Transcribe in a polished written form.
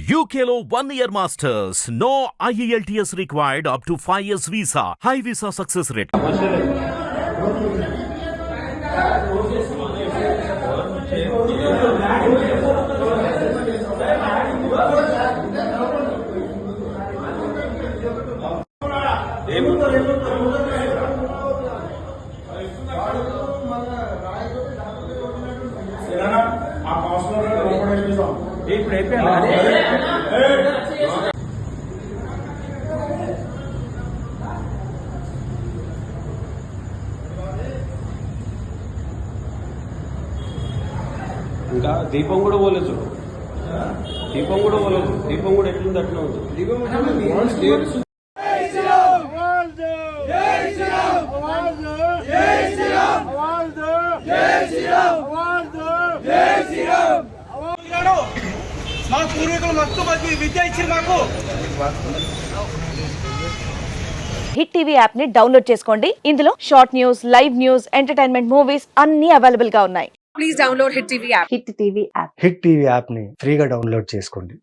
UKLO 1 year masters. No IELTS required up to 5 years visa. High visa success rate. ఇంకా దీపం కూడా పోలేదు, దీపం కూడా పోలేదు. దీపం కూడా ఎట్లుంది అట్లా ఉంది. మా పూర్వీకులు మస్తు విద్య ఇచ్చారు మాకు. హిట్ టీవీ యాప్ ని డౌన్లోడ్ చేసుకోండి. ఇందులో short news, live news, entertainment movies అన్ని అవైలబుల్ గా ఉన్నాయి. Please download Hit TV app. Hit TV app. Hit TV యాప్ని ఫ్రీగా డౌన్లోడ్ చేసుకోండి.